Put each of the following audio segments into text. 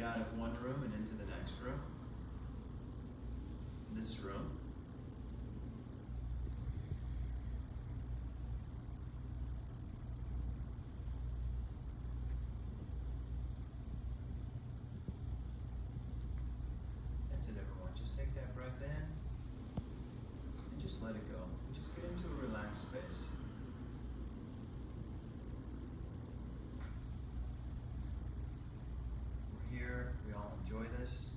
out of one room and into the next room. This room. That's it, everyone. Just take that breath in and just let it go. Just get into a relaxed space. We're here. We all enjoy this.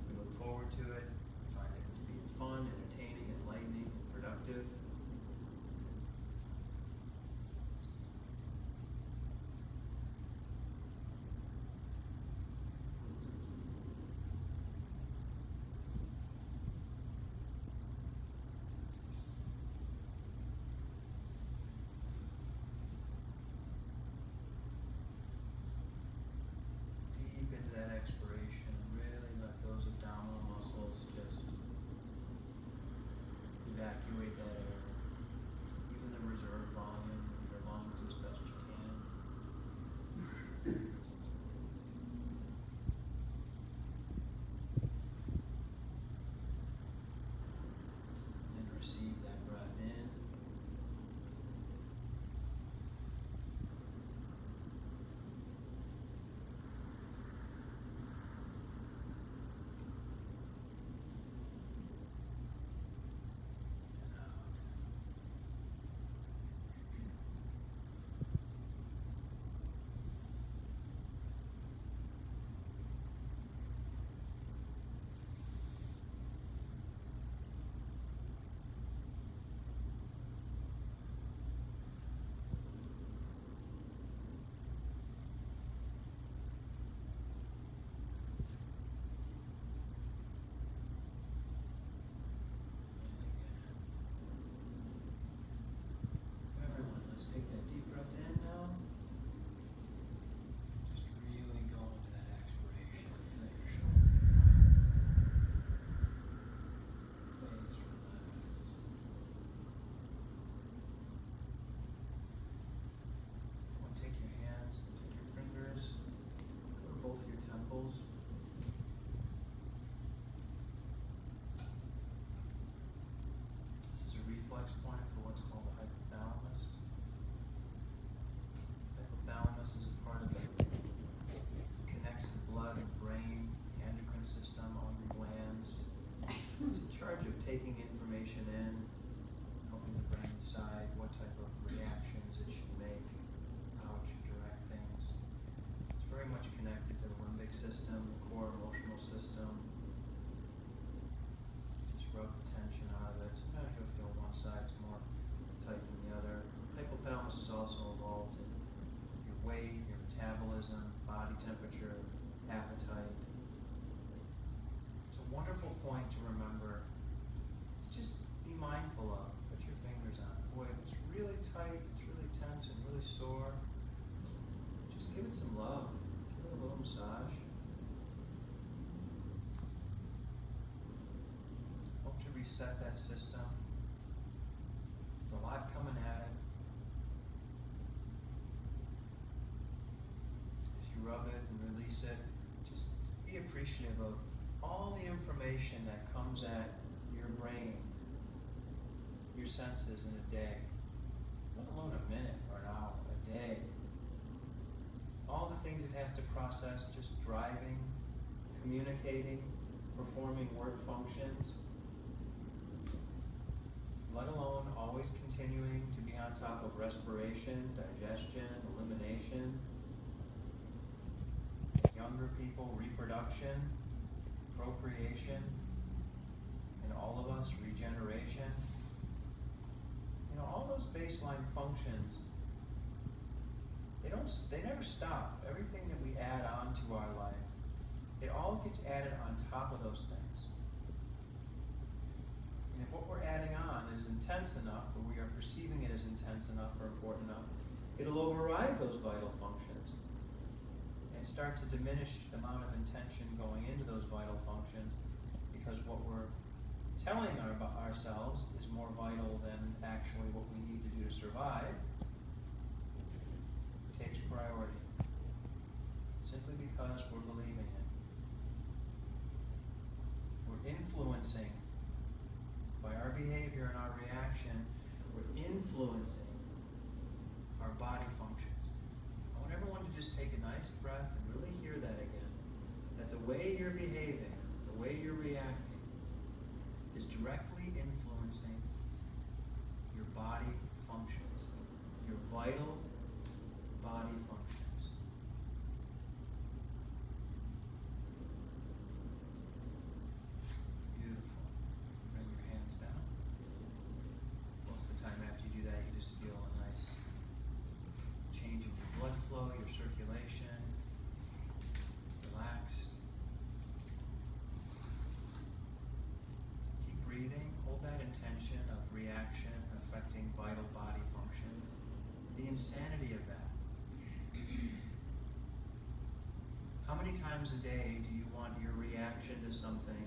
We look forward to it. We find it to be fun, entertaining, enlightening, and productive. Deep into that expiration, really let those abdominal muscles just evacuate that air, even the reserve volume of your lungs as best you can. And receive that breath in. And out. Everyone, let's take that deep breath in now. Just really go into that expiration. Let your shoulders drop. Face relax. Now take your hands and take your fingers, go to both your temples. This is a reflex point for what's called the hypothalamus. Hypothalamus is a part of it. Connects the blood and brain, the endocrine system, all your glands. It's in charge of taking information in, helping the brain decide what type of reactions it should make, how it should direct things. It's very much connected to the limbic system, the core emotional system. Just rub the tension out of it. Sometimes you'll feel one side's more tight than the other. Hypothalamus is also involved in your weight, your metabolism, body temperature, appetite. It's a wonderful point to remember. Just be mindful of. Put your fingers on it. Boy, if it's really tight, it's really tense and really sore, just give it some love. Give it a little massage. Hope to reset that system. There's a lot coming at it. As you rub it and release it, just be appreciative of all the information that comes at your brain, your senses in a day, let alone a minute or an hour, a day. All the things it has to process, just driving, communicating, performing work functions, let alone always continuing to be on top of respiration, digestion, elimination, younger people, reproduction, procreation, and all of us, regeneration. You know, all those baseline functions, they never stop. Everything that we add on to our life, it all gets added on top of those things. And if what we're adding on is intense enough, or we are perceiving it as intense enough or important enough, it'll override those vital functions and start to diminish the amount of intention going into those vital functions, because what we're telling ourselves is more vital than actually what we need to do to survive takes priority, simply because we're believing vital body function. The insanity of that. How many times a day do you want your reaction to something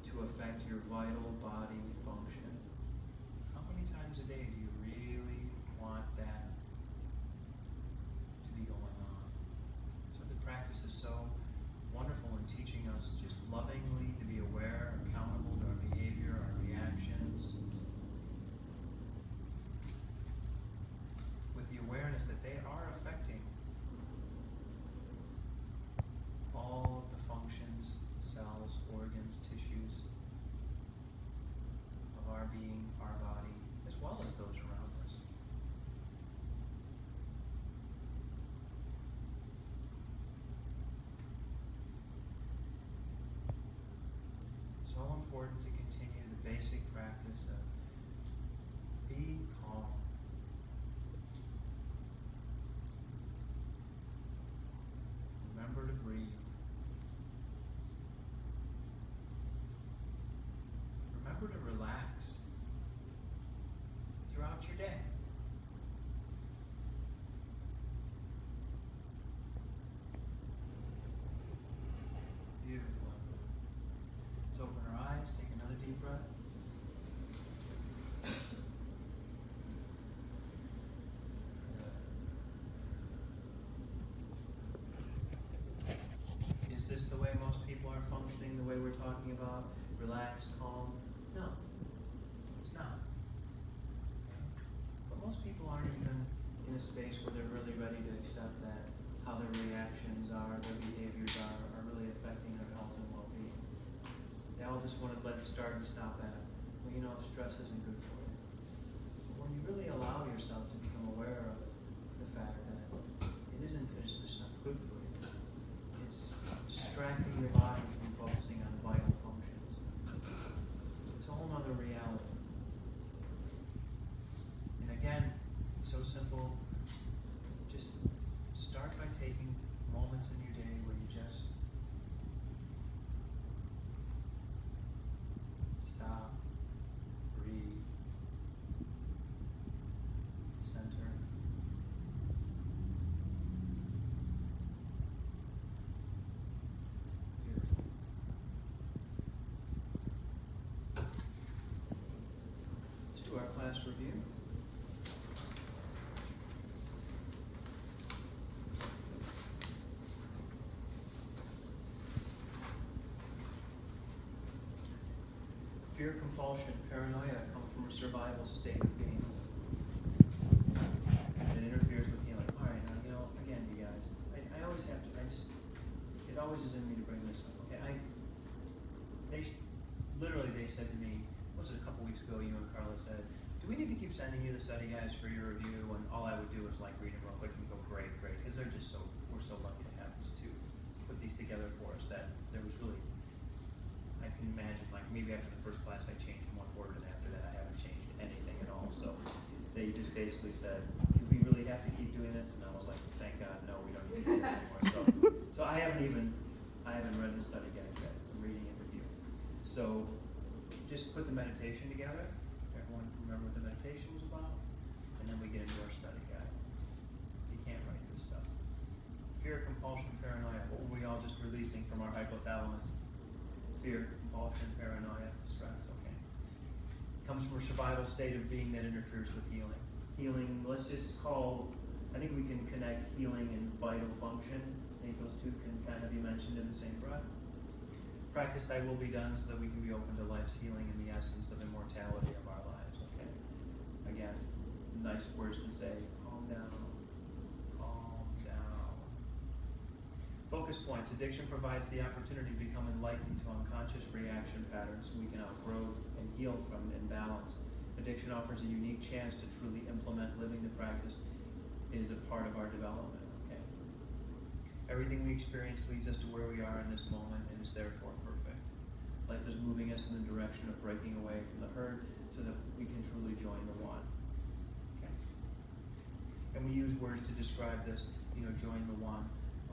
to affect your vital body function? How many times a day do you really want that to be going on? So the practice is so wonderful in teaching us just lovingly to be aware, accountable to our behavior, our reactions, with the awareness that they are affecting all of the functions, cells, organs, tissues of our being, our body, as well as those around us. So important to continue the basic practice of be calm. Remember to breathe. Remember to relax throughout your day. Beautiful. Let's open our eyes, take another deep breath. Is this the way most people are functioning, the way we're talking about? Relaxed, calm? No, it's not. But most people aren't even in a space where they're really ready to accept that how their reactions are, their behaviors are really affecting their health and well-being. They all just want to let it start and stop at, well, you know, stress isn't good for you. But when you really allow yourself to become aware of the fact that it isn't, it's just not good for you. It's distracting your body from focusing on vital functions. It's a whole other reality. And again, it's so simple. Just start by taking moments in your day where you just stop, breathe, center. Beautiful. Let's do our class review. Fear, compulsion, paranoia come from a survival state of being. It interferes with healing. All right, now, you know, again, you guys, I always have to, it always is in me to bring this up, okay? Literally, they said to me, what was it, a couple weeks ago, you and Carla said, do we need to keep sending you the study guides for your review? And all I would do is like read them real quick and go, great, because they're just so, we're so lucky to have these two put these together for us that there was really, I can imagine, like maybe after the first class I changed one word, and after that I haven't changed anything at all. So they just basically said, do we really have to keep doing this? And I was like, thank God, no, we don't need to do it anymore. So I haven't read the study guide yet. I'm reading it with you. So just put the meditation together. Everyone remember what the meditation was about? And then we get into our study guide. You can't write this stuff. Fear, compulsion, paranoia. What were we all just releasing from our hypothalamus? Fear, compulsion, paranoia, stress, okay. Comes from a survival state of being that interferes with healing. Healing, let's just call, I think we can connect healing and vital function. I think those two can kind of be mentioned in the same breath. Practice thy will be done so that we can be open to life's healing and the essence of immortality of our lives, okay? Again, nice words to say, calm down, calm down. Focus points. Addiction provides the opportunity to become enlightened to unconscious reaction patterns so we can outgrow and heal from imbalance. Addiction offers a unique chance to truly implement living the practice is a part of our development, okay? Everything we experience leads us to where we are in this moment and is therefore perfect. Life is moving us in the direction of breaking away from the herd so that we can truly join the one. Okay? And we use words to describe this, you know, join the one.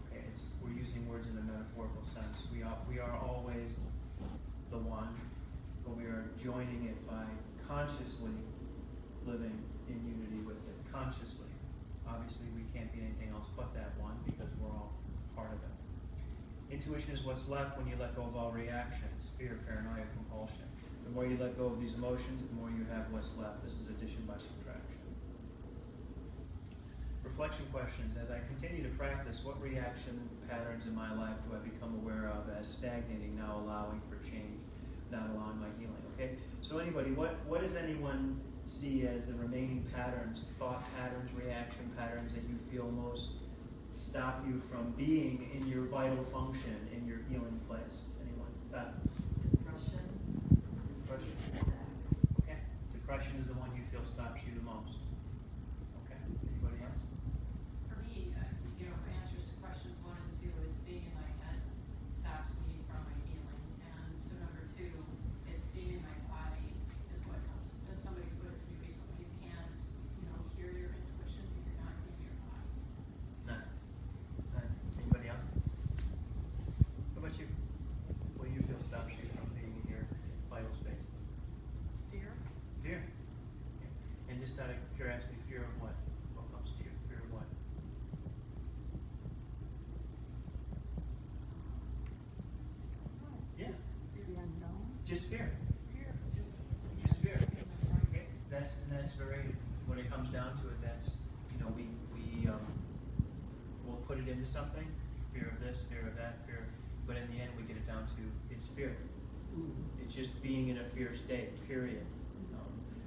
Okay, we're using words in a metaphorical sense. We are always the one, but we are joining it by consciously living in unity with it, consciously. Obviously, we can't be anything else but that one because we're all part of it. Intuition is what's left when you let go of all reactions, fear, paranoia, compulsion. The more you let go of these emotions, the more you have what's left. This is addition by subtraction. Reflection questions. As I continue to practice, what reaction patterns in my life do I become aware of as stagnating, now allowing for change, not allowing my healing? Okay? So anybody, what does anyone see as the remaining patterns, thought patterns, reaction patterns that you feel most stop you from being in your vital function, in your healing place? Anyone? Depression. Depression. Okay. Depression is the one you feel stops you the most. Okay. Anybody else? For me, for answers to questions 1 and 2, it's being in my head stops me from my healing. And so number 2, it's being in my body is what helps. As somebody put it to me recently, you can't, hear your intuition if you're not in your body. Nice. Nice. Anybody else? What about you? What do you feel stops you from being in your vital space? Fear. Fear. Okay. And just out of curiosity, fear of what? What comes to you? Fear of what? Yeah. Fear the unknown. Just fear. Fear. Just fear. Okay. That's very, when it comes down to it, that's, we'll put it into something, fear of this, fear of that, fear, but in the end we get it down to, it's fear. It's just being in a fear state, period.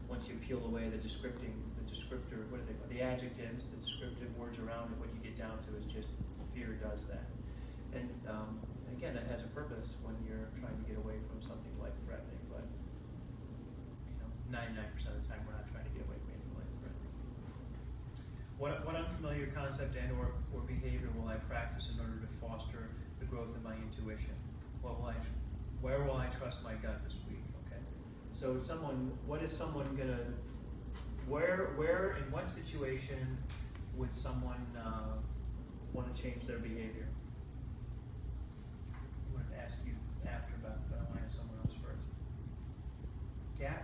Once you peel away the descriptor, what are they called? The adjectives, the descriptive words around it, what you get down to is just fear does that. And again, that has a purpose when you're trying to get away from something like threatening, but 99% of the time we're not trying to get away from anything like threatening. What unfamiliar concept and or behavior will I practice in order to foster the growth of my intuition? Where will I trust my gut this week? Okay. So what is someone gonna, where in what situation would someone want to change their behavior? I'm going to ask you after, but I want to ask someone else first. Yeah?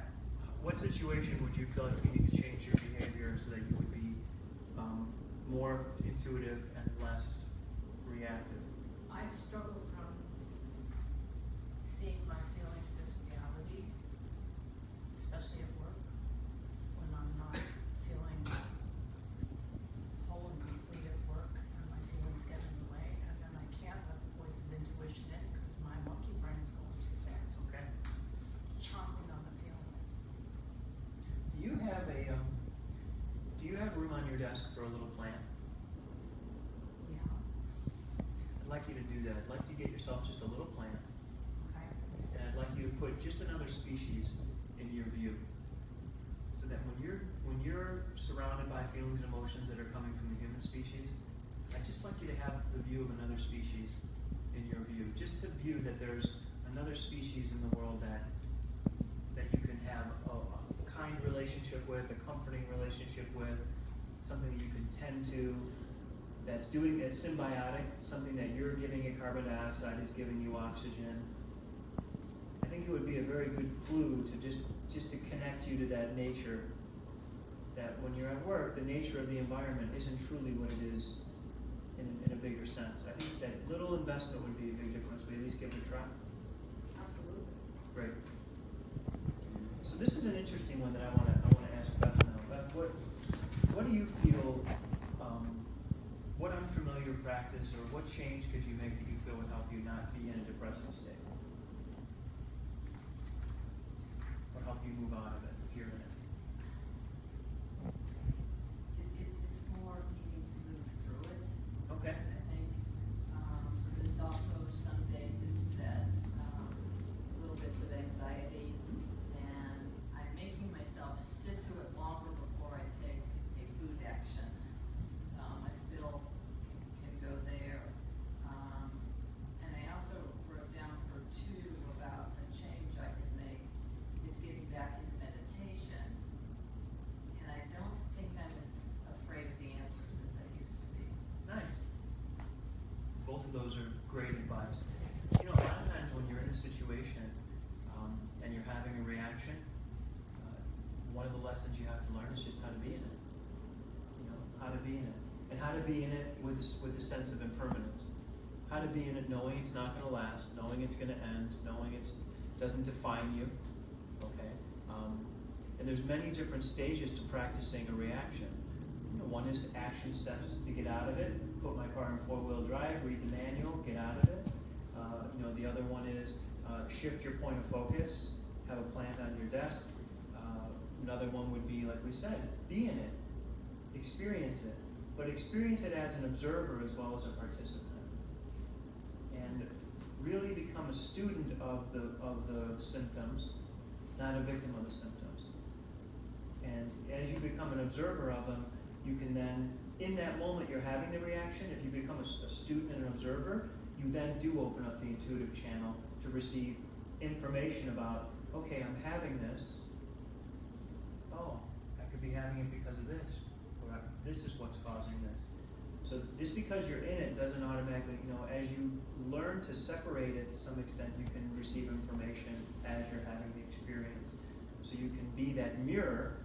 What situation would you feel like you need to change your behavior so that you would be more intuitive and less reactive? I struggle from seeing my feelings as reality, especially at work, when I'm not feeling whole and complete at work and my feelings get in the way, and then I can't let the voice of intuition in because my monkey brain is going too fast, Okay. chomping on the feelings. Do you have room on your desk for a little plant? Yeah, I'd like you to do that. I'd like you to get yourself just a little plant, okay. and I'd like you to put just another species in your view, so that when you're surrounded by feelings and emotions that are coming from the human species, I'd just like you to have the view of another species in your view, just to view that there's another species in the world that you can have a kind relationship with, a comforting relationship with, something that you can tend to, that's symbiotic, something that you're giving it carbon dioxide, is giving you oxygen. I think it would be a very good clue to just to connect you to that nature, that when you're at work, the nature of the environment isn't truly what it is in a bigger sense. I think that little investment would be a big difference. We at least give it a try. Absolutely. Great. So this is an interesting one that I want to ask Beth now. Beth, what do you feel? What unfamiliar practice or what change could you make that you feel would help you not be in a depressive state? Or help you move out of it if you're in it? It's more needing to move through it. Okay. I think, but it's also some days that a little bits of anxiety, and I'm making myself sit through it longer before I take a food action. I still can go there. And I also wrote down for 2 about a change I could make is getting back into meditation. And I don't think I'm as afraid of the answers as I used to be. Nice. Both of those are great advice. A lot of times when you're in a situation and you're having a reaction, one of the lessons you have to learn is just how to be in it. You know, how to be in it. And how to be in it with a sense of impermanence. How to be in it knowing it's not going to last, knowing it's going to end, knowing it doesn't define you. Okay? And there's many different stages to practicing a reaction. You know, one is action steps to get out of it. Put my car in 4-wheel drive, read the manual, get out of it. You know, the other one is shift your point of focus, have a plant on your desk. Another one would be, like we said, be in it, experience it, but experience it as an observer as well as a participant, and really become a student of the symptoms, not a victim of the symptoms. And as you become an observer of them, you can then, in that moment you're having the reaction, if you become a student and an observer, you then do open up the intuitive channel to receive information about, okay, I'm having this. Oh, I could be having it because of this. Or this is what's causing this. So just because you're in it doesn't automatically, you know, as you learn to separate it to some extent, you can receive information as you're having the experience. So you can be that mirror.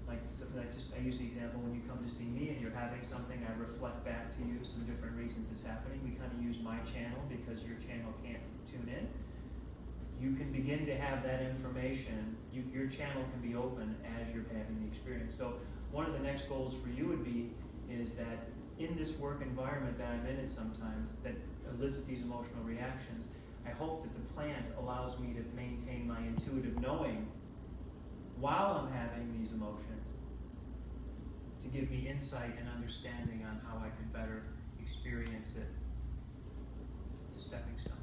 Like I use the example when you come to see me and you're having something, I reflect back to you some different reasons it's happening. We kind of use my channel because your channel can't tune in. You can begin to have that information. Your channel can be open as you're having the experience. So one of the next goals for you would be is that in this work environment that I'm in it sometimes that elicit these emotional reactions, I hope that the plant allows me to maintain my intuitive knowing while I'm having these emotions, to give me insight and understanding on how I can better experience it. It's a stepping stone.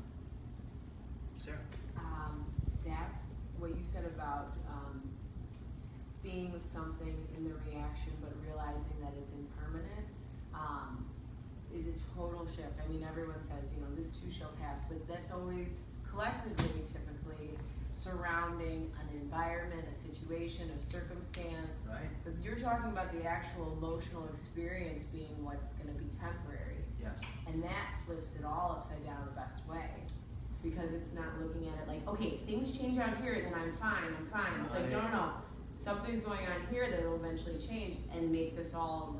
Sarah? That's what you said about being with something in the reaction but realizing that it's impermanent is a total shift. I mean, everyone says, you know, this too shall pass, but that's always collectively, typically, surrounding an environment, a situation, a circumstance. Right. But you're talking about the actual emotional experience being what's going to be temporary. Yes. And that flips it all upside down the best way. Because it's not looking at it like, okay, things change out here, then I'm fine. It's like, no. Something's going on here that will eventually change and make this all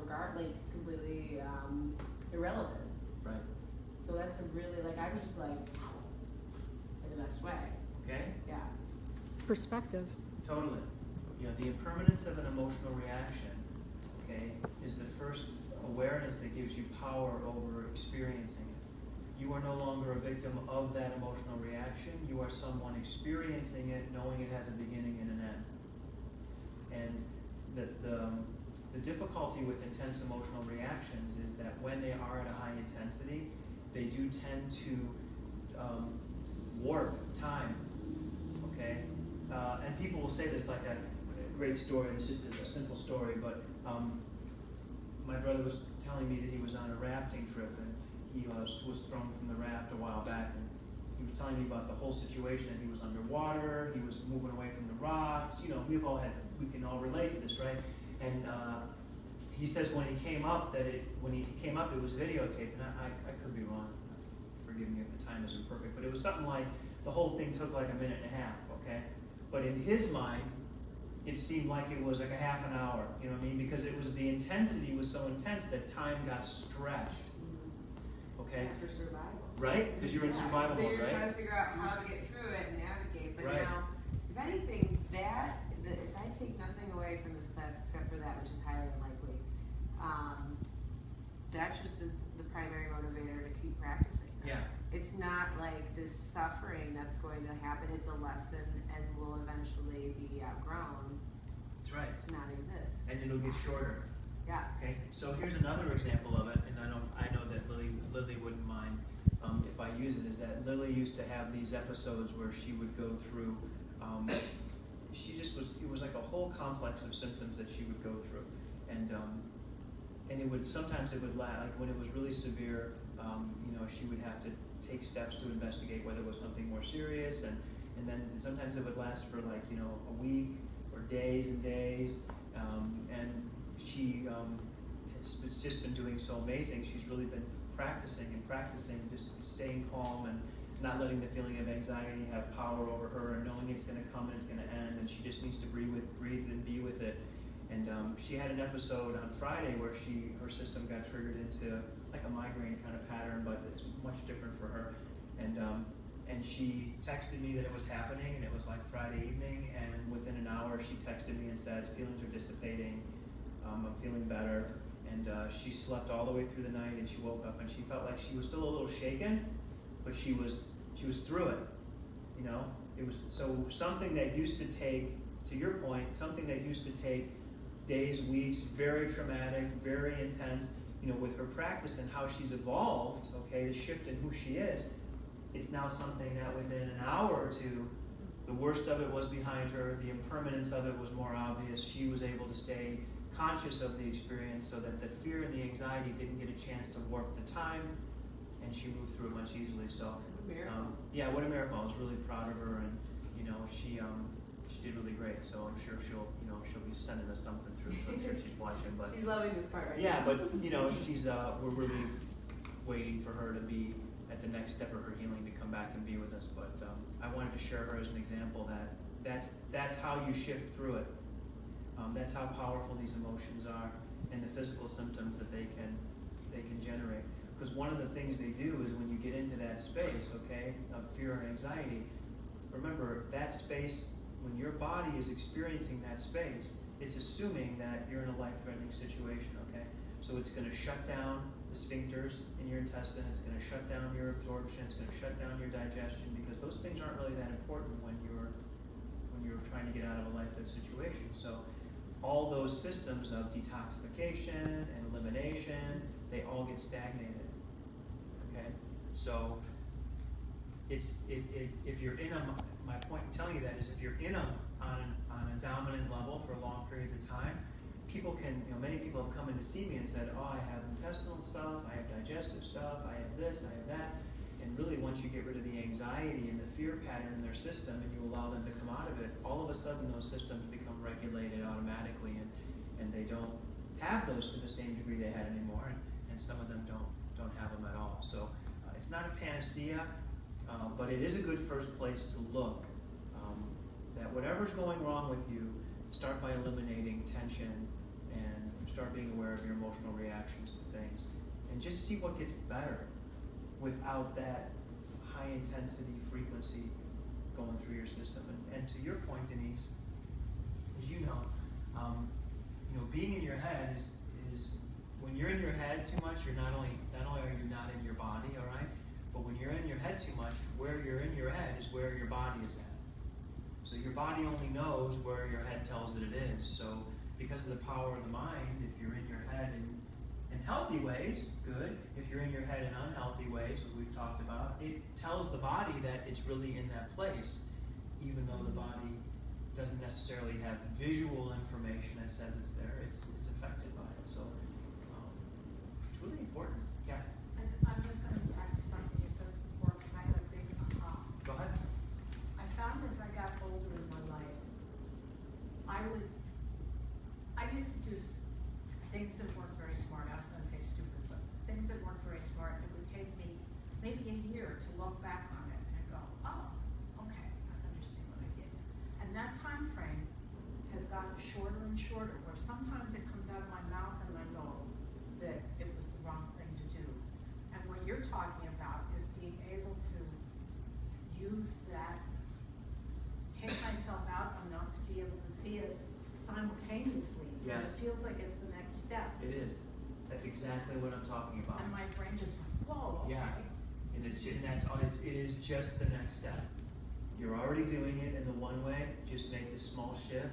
completely irrelevant. Right. So that's a really, I'm just like, in the best way. Okay? Yeah. Perspective. Totally. You know, the impermanence of an emotional reaction, okay, is the first awareness that gives you power over experiencing it. You are no longer a victim of that emotional reaction. You are someone experiencing it, knowing it has a beginning and an end. And the difficulty with intense emotional reactions is that when they are at a high intensity, they do tend to warp time. Okay? And people will say this like a great story. It's just a simple story, but my brother was telling me that he was on a rafting trip and he was thrown from the raft a while back, and he was telling me about the whole situation, and he was underwater, he was moving away from the rocks. You know, we can all relate to this, right? And he says when he came up, it was videotaped, and I could be wrong. Forgive me if the time isn't perfect, but it was something like the whole thing took like a minute and a half, okay? But in his mind, it seemed like it was like a half an hour, you know what I mean? Because the intensity was so intense that time got stretched. Okay? For survival. Right? Because you're in survival so mode, you're right? trying to figure out how to get through it and navigate. But Right. now, if anything, if I take nothing away from this class except for that, which is highly unlikely, that's just the primary motivator to keep practicing. Yeah. It's not like this suffering that's going to happen. It's a lesson and will eventually be outgrown That's right. to not exist. And it'll get shorter. Yeah. Okay? So here's another example of it, and I know that Lily wouldn't mind if I use it, is that Lily used to have these episodes where she would go through, it was like a whole complex of symptoms that she would go through. And sometimes it would last, like when it was really severe, you know, she would have to take steps to investigate whether it was something more serious, and then sometimes it would last for like, you know, a week or days and days, and she has just been doing so amazing. She's really been practicing, just staying calm and not letting the feeling of anxiety have power over her, and knowing it's going to come and it's going to end, and she just needs to breathe and be with it. And she had an episode on Friday where her system got triggered into like a migraine kind of pattern, but it's much different for her. And she texted me that it was happening, and it was like Friday evening, and within an hour she texted me and said, feelings are dissipating, I'm feeling better. And she slept all the way through the night, and she woke up and she felt like she was still a little shaken, but she was through it. You know, it was so something that used to take, to your point, something that used to take days, weeks, very traumatic, very intense, you know, with her practice and how she's evolved, okay, the shift in who she is, it's now something that within an hour or two, the worst of it was behind her, the impermanence of it was more obvious, she was able to stay conscious of the experience so that the fear and the anxiety didn't get a chance to warp the time, and she moved through it much easily. So, yeah, what a miracle. I was really proud of her, and you know, she did really great. So I'm sure she'll be sending us something through. So I'm sure she's watching. But She's loving this part right yeah, now. but you know, we're really waiting for her to be at the next step of her healing to come back and be with us. But I wanted to share her as an example that's how you shift through it. That's how powerful these emotions are, and the physical symptoms that they can generate. Because one of the things they do is when you get into that space, okay, of fear and anxiety, remember that space, when your body is experiencing that space, it's assuming that you're in a life-threatening situation, okay? So it's going to shut down the sphincters in your intestine, it's going to shut down your absorption, it's going to shut down your digestion, because those things aren't really that important when you're trying to get out of a life-threatening situation. So all those systems of detoxification and elimination, they all get stagnated. Okay, so if you're in my point in telling you that is if you're on a dominant level for long periods of time, many people have come in to see me and said, oh, I have intestinal stuff, I have digestive stuff, I have this, I have that. And really, once you get rid of the anxiety and the fear pattern in their system and you allow them to come out of it, all of a sudden those systems become regulated automatically, and they don't have those to the same degree they had anymore, and some of them don't have them at all. So it's not a panacea, but it is a good first place to look. That whatever's going wrong with you, start by eliminating tension and start being aware of your emotional reactions to things, and just see what gets better without that high intensity frequency going through your system. And to your point, Denise, as you know, being in your head is when you're in your head too much, you're not only are you not in your body, all right, but when you're in your head too much, where you're in your head is where your body is at. So your body only knows where your head tells it it is. So because of the power of the mind, if you're in your head in healthy ways, good. If you're in your head in unhealthy ways, as we've talked about, it tells the body that it's really in that place, even though the body doesn't necessarily have visual information that says it's there. It's affected by it. So it's really important. Yeah. And I'm just going to practice something you said before, because I had a big aha. Go ahead. I found as I got older in my life, I used to do things that weren't very smart. I was going to say stupid, but things that weren't very smart. It would take me maybe a year to look back on it and go, oh, okay, I understand what I did. And that time frame has gotten shorter and shorter, where sometimes it comes out of my mouth and I know that it was the wrong thing to do. And what you're talking about is being able to use that, take myself out enough to be able to see it simultaneously. Yes. And it feels like it's the next step. It is. That's exactly what I'm talking about. And my brain just went, whoa, okay. Yeah. And it is just the next step. You're already doing it in the one way. Just make this small shift,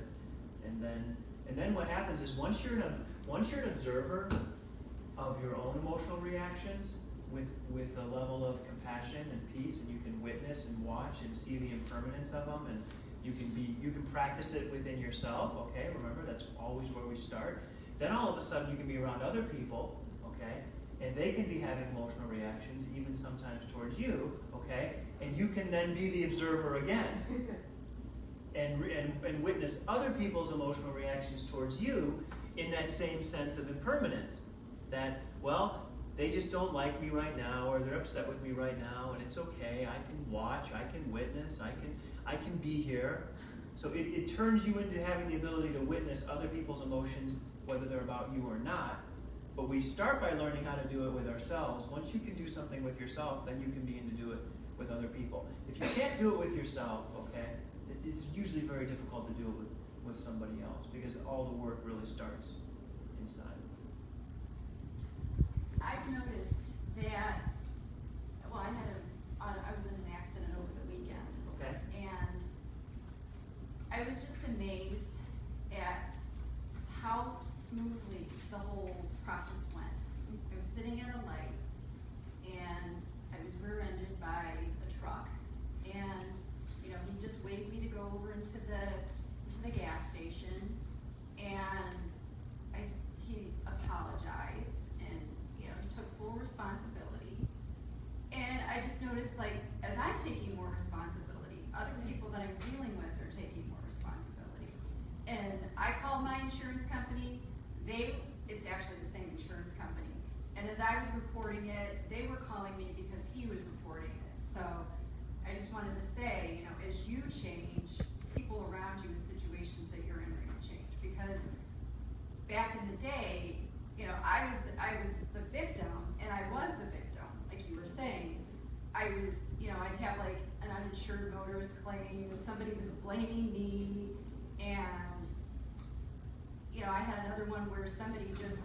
and then what happens is once you're an observer of your own emotional reactions with a level of compassion and peace, and you can witness and watch and see the impermanence of them, and you can practice it within yourself. Okay, remember that's always where we start. Then all of a sudden you can be around other people. Okay. And they can be having emotional reactions, even sometimes towards you, okay? And you can then be the observer again and witness other people's emotional reactions towards you in that same sense of impermanence. That, well, they just don't like me right now, or they're upset with me right now, and it's okay. I can watch, I can witness, I can be here. So it turns you into having the ability to witness other people's emotions, whether they're about you or not. But we start by learning how to do it with ourselves. Once you can do something with yourself, then you can begin to do it with other people. If you can't do it with yourself, okay, it's usually very difficult to do it with somebody else, because all the work really starts inside. I've noticed that, well, I was in an accident over the weekend. Okay? And I was just amazed at how smoothly the whole process went. I was sitting at a light, and I was rear-ended by a truck. And, you know, he just waved me to go over into the gas station, and he apologized, and, you know, he took full responsibility. And I just noticed, like, as I'm taking more responsibility, other people that I'm dealing with are taking more responsibility. And I called my insurance company, it's actually the same insurance company. And as I was reporting it, they were calling me because he was reporting it. So I just wanted to say, you know, as you change, people around you in situations that you're in are gonna change. Because back in the day, you know, I was the victim, and I was the victim, like you were saying. I was, you know, I'd have like an uninsured motorist claim, and somebody was blaming me, and, you know, I had another one where somebody just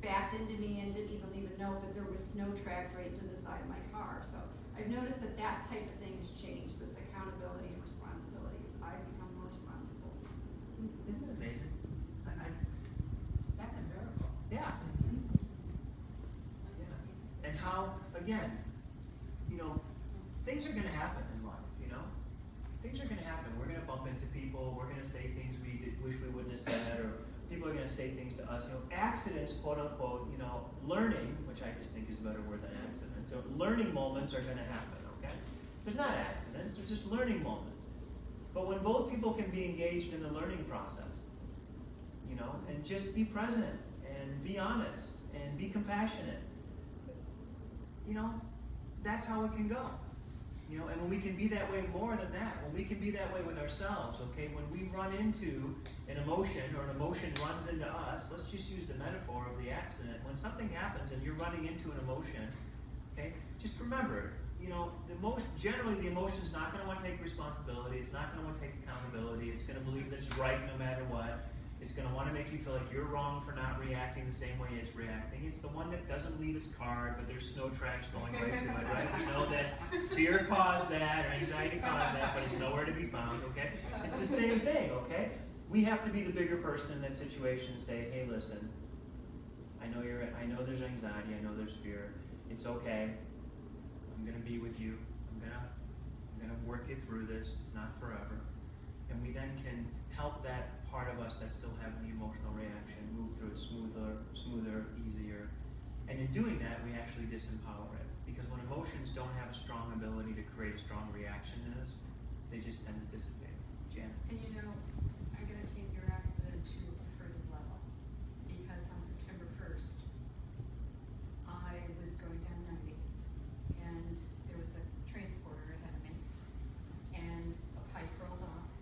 backed into me and didn't even know, but there was snow tracks right to the side of my car. So I've noticed that type of thing has changed, this accountability and responsibility, as I've become more responsible. Isn't it amazing? That's a miracle. Yeah. And how, again, you know, things are gonna happen in life, you know? Things are gonna happen. We're gonna bump into people, we're gonna say things we wish we wouldn't have said, or people are gonna say things to us. You know, accidents, quote unquote, you know, learning, which I just think is a better word than accident. So learning moments are gonna happen, okay? There's not accidents, there's just learning moments. But when both people can be engaged in the learning process, you know, and just be present, and be honest, and be compassionate, you know, that's how it can go. You know, and when we can be that way more than that, when we can be that way with ourselves, okay, when we run into an emotion, or an emotion runs into us, let's just use the metaphor of the accident. When something happens and you're running into an emotion, okay, just remember, you know, generally the emotion's not going to want to take responsibility, it's not going to want to take accountability, it's going to believe that it's right no matter what. It's going to want to make you feel like you're wrong for not reacting the same way it's reacting. It's the one that doesn't leave its card, but there's snow tracks going right to it, right? We know that fear caused that, or anxiety caused that, but it's nowhere to be found, okay? It's the same thing, okay? We have to be the bigger person in that situation and say, hey, listen, I know there's anxiety, I know there's fear. It's okay. I'm going to be with you. I'm going to work you through this. It's not forever. And we then can help that part of us that's still having the emotional reaction move through it smoother, easier. And in doing that, we actually disempower it. Because when emotions don't have a strong ability to create a strong reaction in us, they just tend to dissipate. Janet? And you know, I'm gonna take your accident to a further level, because on September 1st, I was going down 90, and there was a transporter ahead of me, and a pipe rolled off.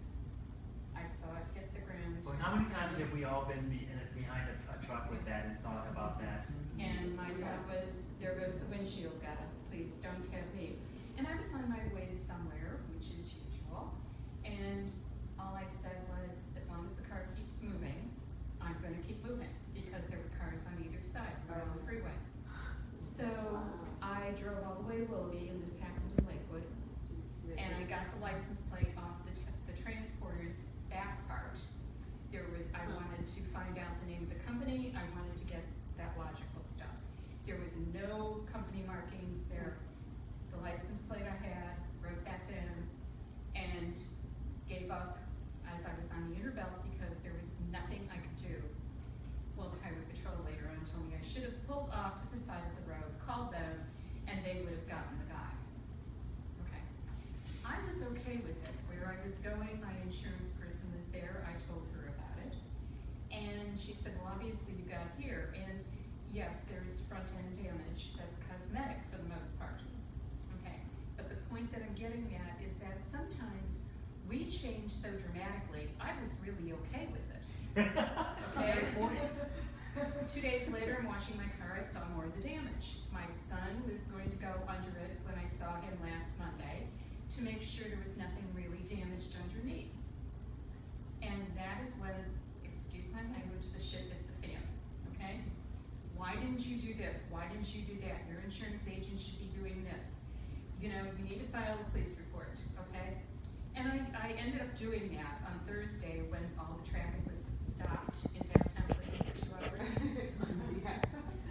I saw it hit the ground. Well, how many times have we all been behind a truck with that and thought about that? And my thought was, there goes the windshield guy, please don't hit me. And I was on my way somewhere, which is usual, and all I said was, as long as the car keeps moving, I'm gonna keep moving, because there were cars on either side, we were on the freeway. So I drove all the way to Willoughby, and this happened in Lakewood, and I got the license plate off the transporter's back part. I wanted to find out the name of the company, I wanted to get that logical stuff. There were no company markings there. The license plate I had, wrote that down, and gave up as I was on the inner belt because there was nothing I could do. Well, the highway patrol later on told me I should have pulled off to the side of the road, called them, and they would have gotten the guy. Okay. I was okay with it. Where I was going, my insurance person was there, I told her about it. And she said, well, obviously you got here, and yes, there's front end damage. getting at is that sometimes we change so dramatically, I was really okay with it. Okay? 2 days later, I'm washing my car, I saw more of the damage. My son was going to go under it when I saw him last Monday to make sure there was nothing really damaged underneath. And that is when, excuse my language, the shit hit the fan, okay? Why didn't you do this? Why didn't you do that? Your insurance agent should be doing this. You know, you need to file a police report, okay? And I ended up doing that on Thursday when all the traffic was stopped in downtown Cleveland for 2 hours.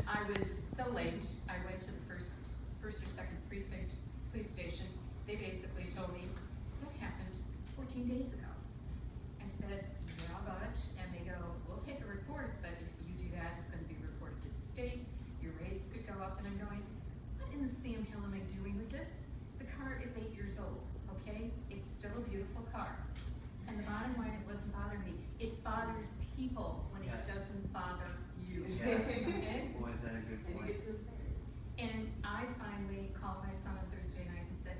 I was so late, I went to the first or second precinct police station. They basically told me, that happened 14 days ago. I said, yeah, but, and they go, we'll take a report, but if you do that, it's gonna be reported to the state, your rates could go up, and I'm going, what in the Sam Hill am I doing with this? The car is 8 years old, okay? It's still a beautiful car. And the bottom line, it wasn't bothering me. It bothers people when it Yes. doesn't bother you. Yes. Okay? Boy, is that a good And you point. get too excited. And I finally called my son on Thursday night and said,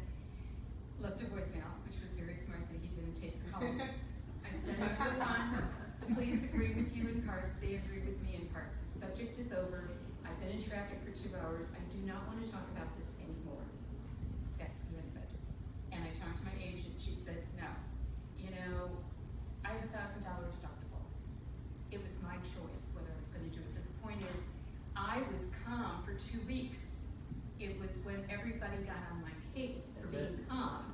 left a voicemail, which was very smart that he didn't take the call. I said, number one, the police agree with you in parts, they agree with me in parts. The subject is over. I've been in traffic for 2 hours. I do not want to talk about this anymore. That's the end of it. And I talked to my agent. She said, no. You know, I have $1,000 deductible. It was my choice whether I was going to do it. But the point is, I was calm for 2 weeks. It was when everybody got on my case for That's being it. calm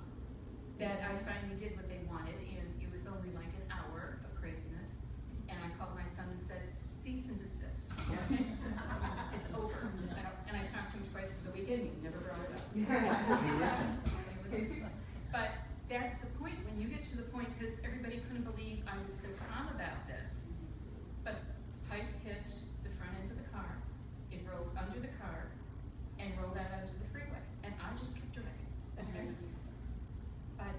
that I finally did what they wanted, and it was only like an hour of craziness. And I called my son and said, cease and desist, okay? It's over. And I talked to him twice for the weekend, he never brought it up. You listen. But that's the point, when you get to the point, because everybody couldn't believe I was so calm about this. But pipe hit the front end of the car, it rolled under the car, and rolled out onto the freeway, and I just kept driving, okay? But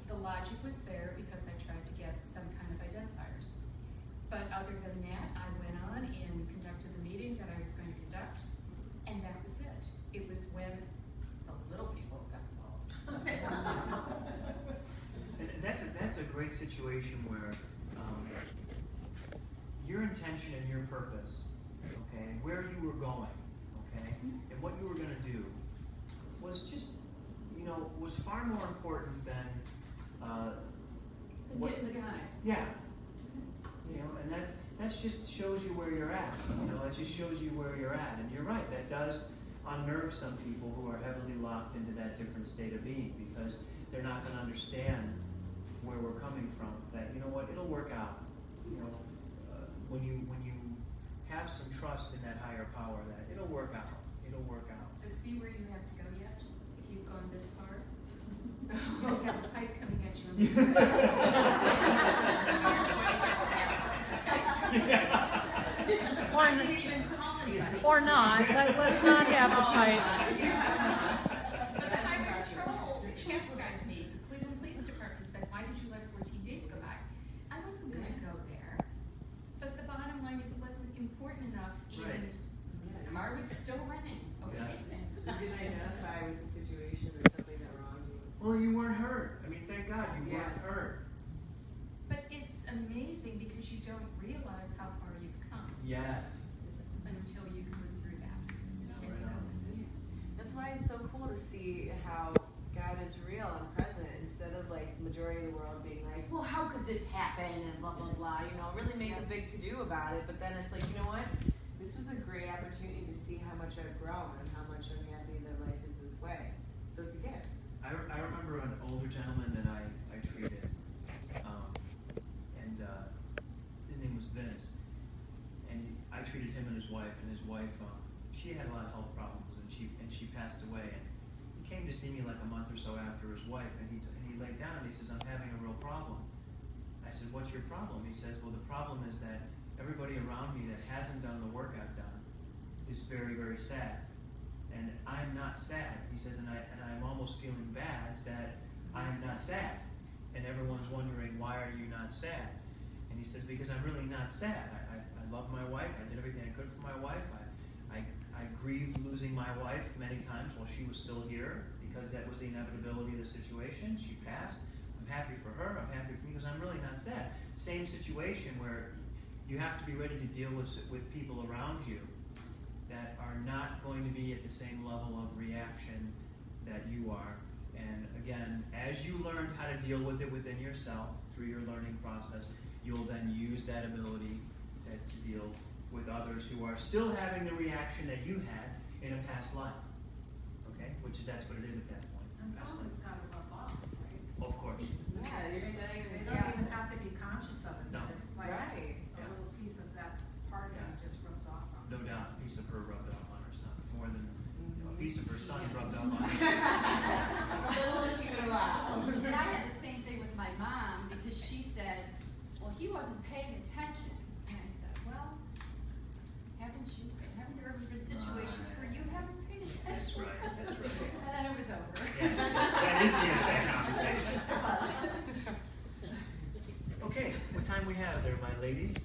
the logic was there because I tried to get some kind of identifiers. But other than that, I went on and conducted the meeting that I was going to conduct, and that was it. It was when the little people got involved. And that's a great situation where your intention and your purpose, okay, and where you were going, okay, and what you were gonna do was just, you know, was far more important than what, Getting the guy. yeah. You know, and that's just shows you where you're at, you know, it just shows you where you're at, and you're right, that does unnerve some people who are heavily locked into that different state of being, because they're not gonna understand where we're coming from, that, you know what, it'll work out, you know, when you have some trust in that higher power, that it'll work out, But see where you have to go yet, if you've gone this far? You have a pipe coming at you. Or, I didn't even call anybody. or not, let's not have a fight. But the highway patrol chastised me. The Cleveland Police Department said, why did you let 14 days go by? I wasn't gonna go there. But the bottom line is it wasn't important enough, Right. and the car was still running, okay? You didn't identify with the situation or something that wronged you. Well, you weren't hurt, I mean, thank God you weren't Yeah. hurt. But it's amazing because you don't realize how far you've come Yes. until you go through that. Right on. That's why it's so cool to see how God is real and present, instead of like majority of the world being like, well, how could this happen, and blah, blah, blah, you know, really make a big to-do about it, but then it's like, you know what? This was a great opportunity to see how much I've grown and how much I'm happy that life is this way. So it's a gift. I remember an older gentleman that I treated, and his name was Vince, and I treated him and his wife, she had a lot of health problems, and she passed away, and he came to see me like a month or so after his wife, and he laid down and he says, I'm having a real problem. I said, what's your problem? He says, well, the problem is that everybody around me that hasn't done the work I've done is very, very sad. And I'm not sad. He says, and I'm almost feeling bad that I'm not sad. And everyone's wondering, why are you not sad? And he says, because I'm really not sad. I love my wife. I did everything I could for my wife. I grieved losing my wife many times while she was still here, because that was the inevitability of the situation. She passed. I'm happy for her. I'm happy for me because I'm really not sad. Same situation where you have to be ready to deal with people around you that are not going to be at the same level of reaction that you are. And again, as you learned how to deal with it within yourself through your learning process, you'll then use that ability to deal with others who are still having the reaction that you had in a past life. Okay? That's what it is at that point. And Past some of life. it's gotta rub off, right? Of course. Yeah, you're saying, They yeah. don't even have to be conscious of it, No. but it's like Right. a little piece of that part of you Yeah. just rubs off on. No doubt, a piece of her rubbed off on her son, more than a piece of her son Yeah. rubbed off on her. Let's give it a while. And I had the same thing with my mom, because she said, well, he wasn't paying attention. And I said, well, haven't you ever been situations where you haven't paid attention? That's right, that's right. And then it was over. Yeah, that is the end of that conversation. Okay, what time we have there, my ladies?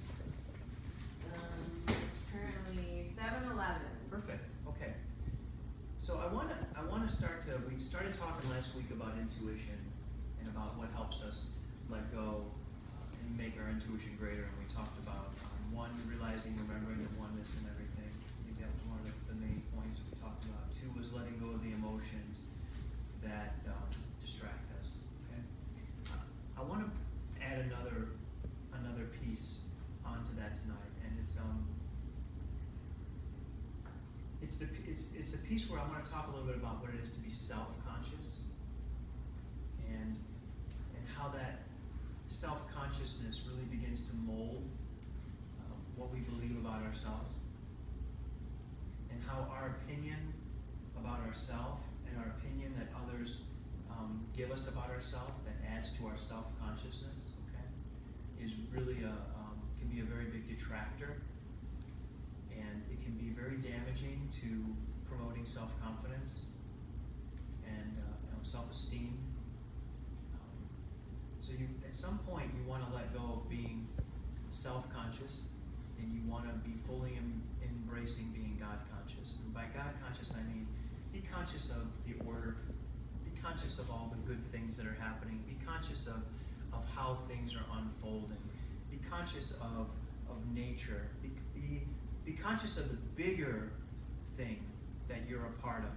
Currently 7:11. Perfect, okay. So I wanna start to, we started talking last week about intuition and about what helps us let go and make our intuition greater, and we talked about, one, realizing, remembering the oneness and everything. I think that was one of the main points we talked about. Two was letting go of the emotions that distract us, okay? I wanna add another piece onto that tonight, and it's a piece where I want to talk a little bit about what it is to be self-conscious, and how that self-consciousness really begins to mold what we believe about ourselves, and how our opinion about ourselves and our opinion that others give us about ourselves that adds to our self-consciousness, okay, is really can be a very big detractor, and it can be very damaging to promoting self-confidence and self-esteem. So you, at some point, you want to let go of being self-conscious, and you want to be fully embracing being God-conscious. And by God-conscious, I mean be conscious of the order, be conscious of all the good things that are happening, be conscious of how things are unfolding, be conscious of nature, be conscious of the bigger thing that you're a part of.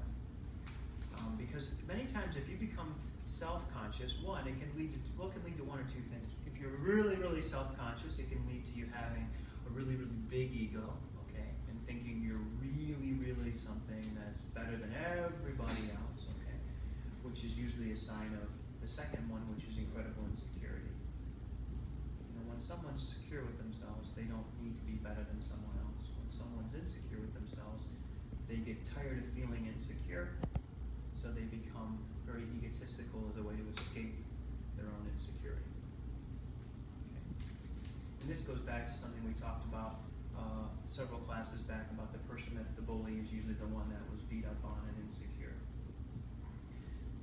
Because many times if you become self-conscious, one, it can lead to one or two things. If you're really, really self-conscious, it can lead to you having a really, really big ego, okay, and thinking you're really, really something that's better than everybody else, okay, which is usually a sign of the second one, which is incredible insecurity. You know, when someone's secure with themselves, they don't need to be better than someone else. When someone's insecure with themselves, they get tired of feeling insecure, so they become very egotistical as a way to escape their own insecurity. Okay. And this goes back to something we talked about several classes back about the person that's the bully is usually the one that was beat up on and insecure.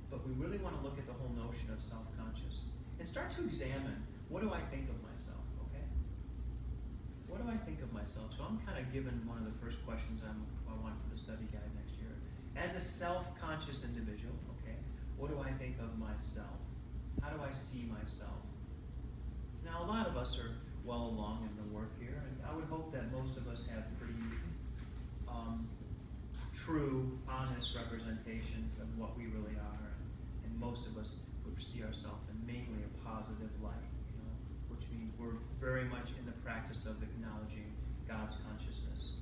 But we really want to look at the whole notion of self-conscious and start to examine, what do I think of myself, okay? What do I think of myself? So I'm kind of given one of the first questions I want for the study guide next year. As a self-conscious individual, okay, what do I think of myself? How do I see myself? Now, a lot of us are well along in the work here, and I would hope that most of us have pretty true, honest representations of what we really are, and most of us would see ourselves in mainly a positive light, you know, which means we're very much in the practice of acknowledging God's consciousness.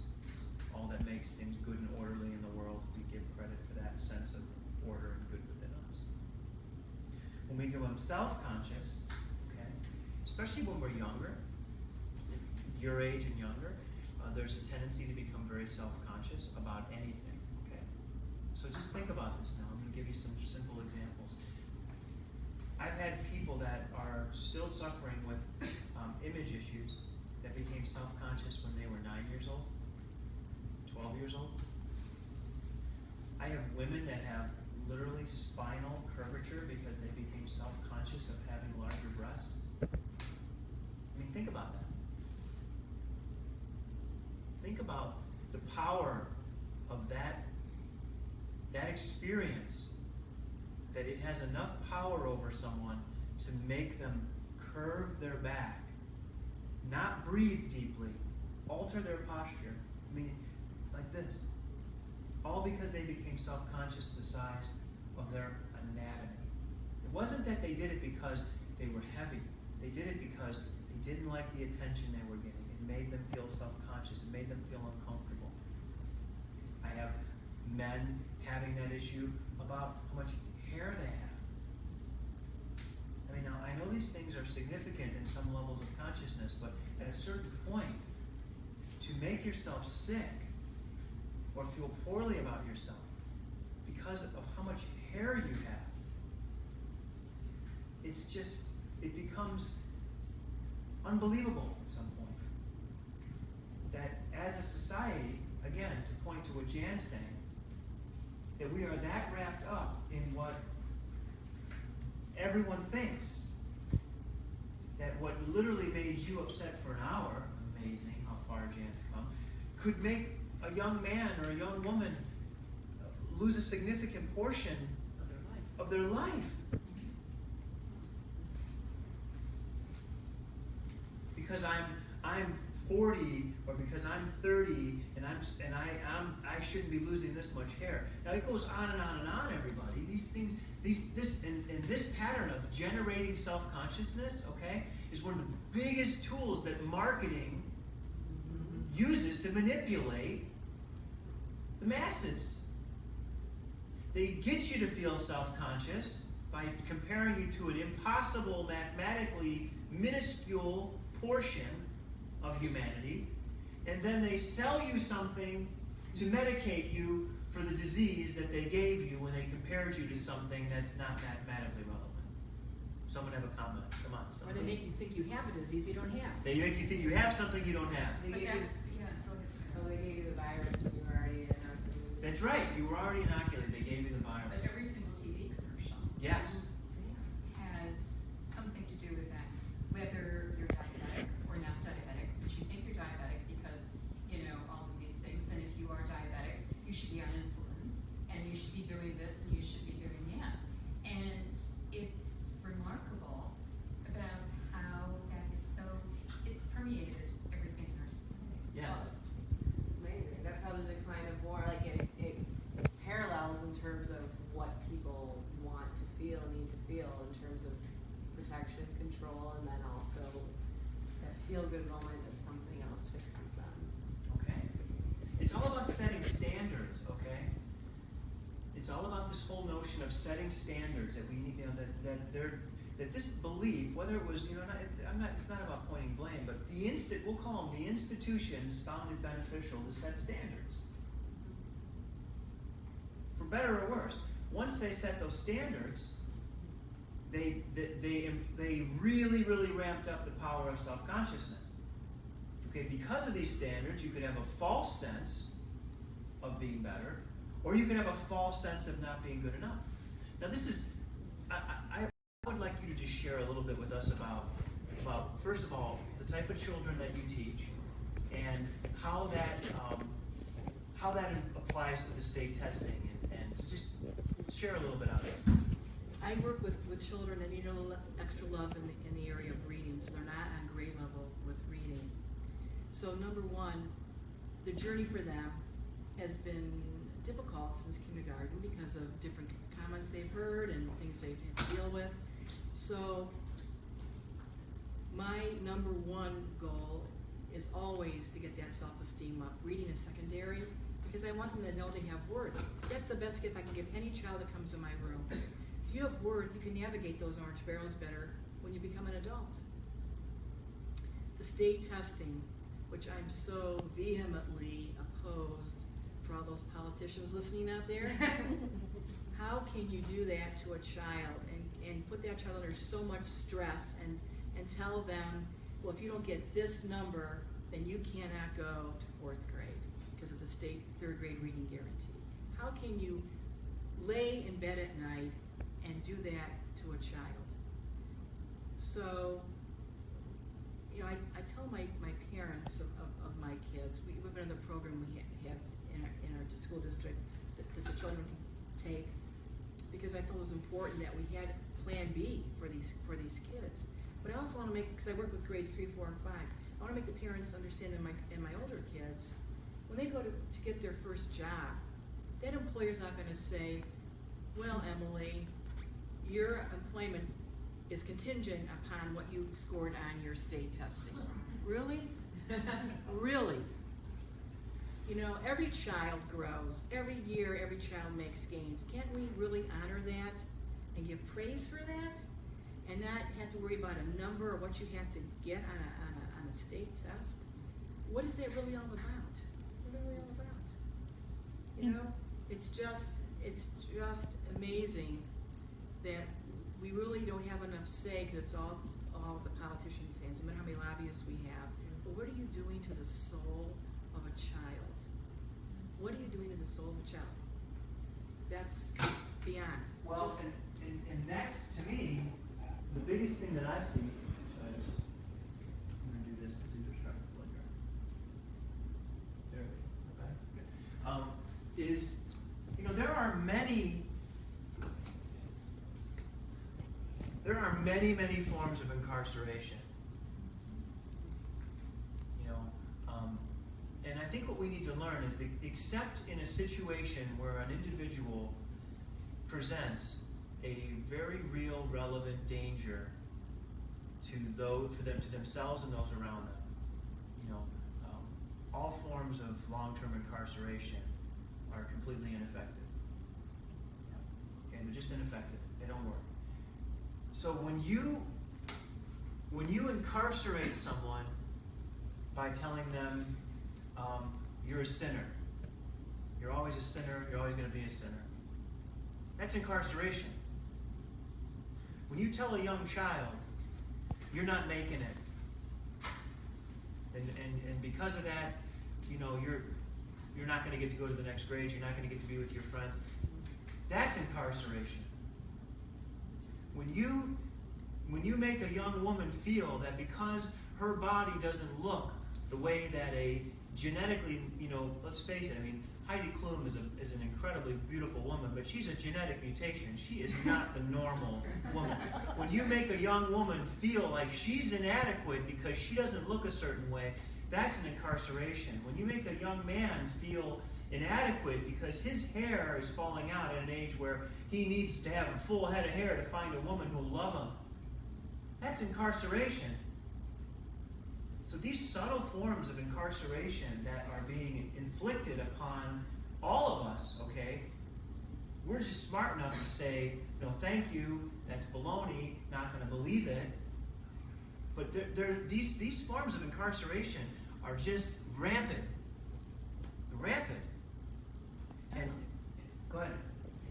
All that makes things good and orderly in the world, we give credit for that sense of order and good within us. When we become self-conscious, okay, especially when we're younger, your age and younger, there's a tendency to become very self-conscious about anything, okay? So just think about this now. I'm going to give you some simple examples. I've had people that are still suffering with image issues that became self-conscious when they were 9 years old, 12 years old. I have women that have literally spinal curvature because they became self-conscious of having larger breasts. I mean, think about that. Think about the power of that experience that it has enough power over someone to make them curve their back, not breathe deeply, alter their posture, I mean, like this. All because they became self-conscious of the size of their anatomy. It wasn't that they did it because they were heavy. They did it because they didn't like the attention they were getting. It made them feel self-conscious. It made them feel uncomfortable. I have men having that issue about how much hair they have. I mean, now, I know these things are significant in some levels of consciousness, but at a certain point, to make yourself sick or feel poorly about yourself because of how much hair you have, it's just, it becomes unbelievable at some point. That as a society, again, to point to what Jan's saying, that we are that wrapped up in what everyone thinks, that what literally made you upset for an hour, amazing how far Jan's come, could make a young man or a young woman lose a significant portion of their life. Because I'm 40 or because I'm 30 and I shouldn't be losing this much hair. Now it goes on and on and on, everybody. These things, this pattern of generating self-consciousness, okay, is one of the biggest tools that marketing uses to manipulate the masses. They get you to feel self-conscious by comparing you to an impossible, mathematically minuscule portion of humanity, and then they sell you something to medicate you for the disease that they gave you when they compared you to something that's not mathematically relevant. Someone have a comment? Come on, Or someone. they make you think you have a disease you don't have. They make you think you have something you don't have. They But gave you, that's, yeah, go ahead, Sarah. oh, they gave you the virus and you were already inoculated. That's right. You were already inoculated. They gave you the virus. But every single TV commercial Yes. has something to do with that, whether you're diabetic or not diabetic, but you think you're diabetic because, you know, all of these things, and if you are diabetic, you should be on insulin, and you should be doing this, and you should be doing that. And it's remarkable about how that is so, it's permeated everything in our society. Yes. Amazing. That's how the decline of war, like it parallels in terms of what people want to feel, need to feel in terms of protection, control, and then also that feel-good moment that something else fixes them. Okay. It's all about setting standards, okay? It's all about this whole notion of setting standards that we need, you know, that this belief, whether it was, you know, it's not about pointing blame, but we'll call them the institutions found it beneficial to set standards. For better or worse. Once they set those standards, they really, really ramped up the power of self-consciousness. Okay, because of these standards, you could have a false sense of being better, or you could have a false sense of not being good enough. Now this is, I would like you to just share a little bit with us about first of all, the type of children that you teach, and how that applies to the state testing, and to just share a little bit of it. I work with children that need a little extra love in the area of reading, so they're not on grade level with reading. So number one, the journey for them has been difficult since kindergarten because of different comments they've heard and things they've had to deal with. So my number one goal is always to get that self-esteem up. Reading is secondary because I want them to know they have worth. That's the best gift I can give any child that comes in my room. If you have worth, you can navigate those orange barrels better when you become an adult. The state testing, which I'm so vehemently opposed for all those politicians listening out there. How can you do that to a child and put that child under so much stress and tell them, well, if you don't get this number, then you cannot go to 4th grade because of the state 3rd grade reading guarantee. How can you lay in bed at night and do that to a child? So, you know, I tell my parents of my kids, we've been in the program we have in our school district that the children can take, because I told was important that we had Plan B for these kids. But I also want to make, because I work with grades 3, 4, and 5, I want to make the parents understand in my older kids, when they go to get their first job, that employer's not going to say, well, Emily, your employment is contingent upon what you scored on your state testing. Really? Really? You know, every child grows. Every year, every child makes gains. Can't we really honor that and give praise for that? And not have to worry about a number or what you have to get on a state test? What is that really all about? What are we all about? You know, it's just amazing that we really don't have enough say, because it's all the politicians' hands, no matter how many lobbyists we have. But what are you doing to the soul of a child? What are you doing to the soul of a child? That's beyond. Well, and that's, to me, the biggest thing that I see, so I'm going to do this to start the blood drive. There we go. Okay. Good. Is, you know, there are many forms of incarceration. You know, and I think what we need to learn is that, except in a situation where an individual presents a very real, relevant danger to themselves and those around them, you know, all forms of long-term incarceration are completely ineffective. Okay, they're just ineffective. They don't work. So when you incarcerate someone by telling them you're a sinner, you're always a sinner, you're always going to be a sinner, that's incarceration. When you tell a young child you're not making it, and because of that, you know, you're not going to get to go to the next grade, you're not going to get to be with your friends, that's incarceration. When you make a young woman feel that because her body doesn't look the way that a genetically, you know, let's face it, I mean, Heidi Klum is an incredibly beautiful woman, but she's a genetic mutation. She is not the normal woman. When you make a young woman feel like she's inadequate because she doesn't look a certain way, that's an incarceration. When you make a young man feel inadequate because his hair is falling out at an age where he needs to have a full head of hair to find a woman who will love him, that's incarceration. So these subtle forms of incarceration that are being inflicted upon all of us, okay, we're just smart enough to say, no, thank you, that's baloney, not going to believe it. But these forms of incarceration are just rampant. Rampant. And go ahead.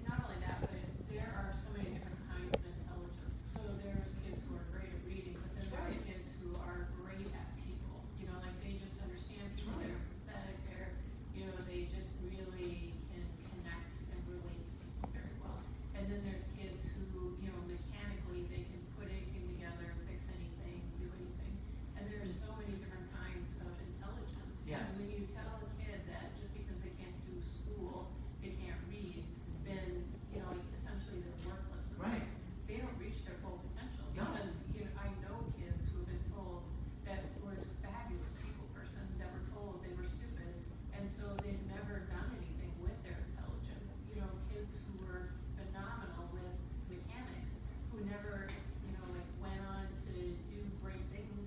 Not only that, but there are so many different kinds of intelligence. So there's kids who are great at reading, but then there are kids who are great at people. You know, like they just understand people, they're empathetic, you know, they just really can connect and relate to people very well. And then there's kids who, you know, mechanically they can put anything together, fix anything, do anything. And there's so many different kinds of intelligence. Yes. And when you tell a kid that just because they can't do school, they can't read, then, you know, like essentially they're worthless. Right. They don't reach their full potential. No. Because, you know, I know kids who have been told that were just fabulous people person that were told they were stupid, and so they've never done anything with their intelligence. You know, kids who were phenomenal with mechanics, who never, you know, like went on to do great things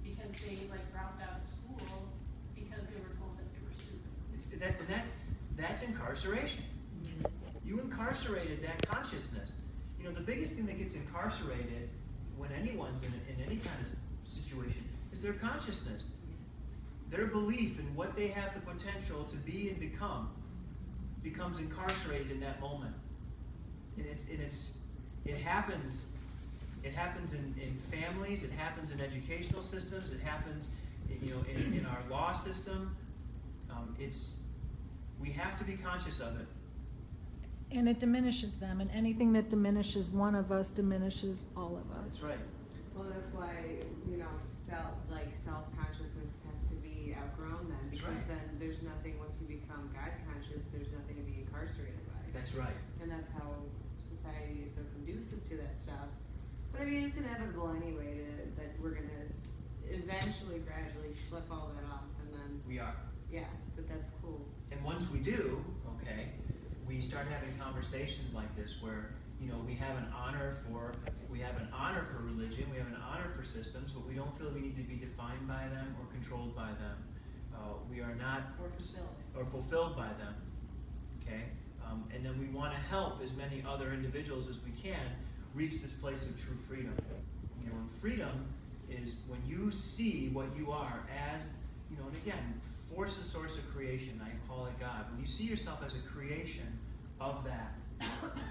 because they like dropped out of school because they were told that they were stupid. That's incarceration. You incarcerated that consciousness. You know, the biggest thing that gets incarcerated when anyone's in any kind of situation is their consciousness. Their belief in what they have the potential to be and become becomes incarcerated in that moment. And it happens in families, it happens in educational systems, it happens in our law system. We have to be conscious of it. And it diminishes them, and anything that diminishes one of us diminishes all of us. That's right. Well, that's why, you know, self-consciousness has to be outgrown then, That's because right. then there's nothing, once you become God conscious, there's nothing to be incarcerated by. That's right. And that's how society is so conducive to that stuff. But I mean, it's inevitable anyway that we're gonna eventually, gradually schlep all that off, and then, We are. yeah, but that's cool. And once we do, okay, we start having conversations like this where, you know, we have an honor for religion, we have an honor for systems, but we don't feel we need to be defined by them or controlled by them. We are not or fulfilled by them, okay? And then we want to help as many other individuals as we can reach this place of true freedom. You know, and freedom is when you see what you are as, you know, and again, force the source of creation, I call it God. When you see yourself as a creation of that,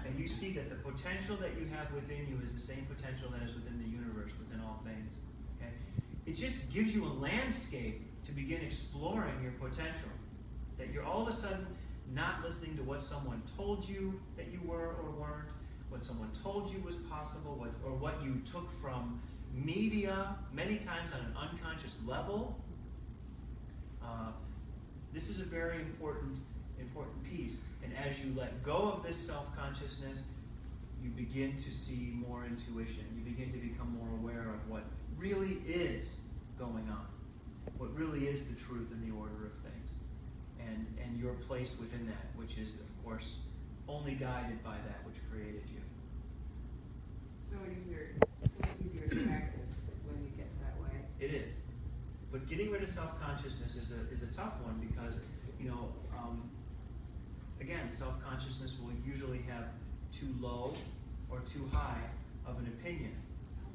and you see that the potential that you have within you is the same potential that is within the universe, within all things, okay? It just gives you a landscape to begin exploring your potential. That you're all of a sudden not listening to what someone told you that you were or weren't, what someone told you was possible, or what you took from media, many times on an unconscious level. This is a very important piece. And as you let go of this self-consciousness, you begin to see more intuition. You begin to become more aware of what really is going on, what really is the truth and the order of things, and your place within that, which is, of course, only guided by that which created you. So much easier to practice when you get that way. It is. But getting rid of self-consciousness is a tough one because, you know, again, self-consciousness will usually have too low or too high of an opinion.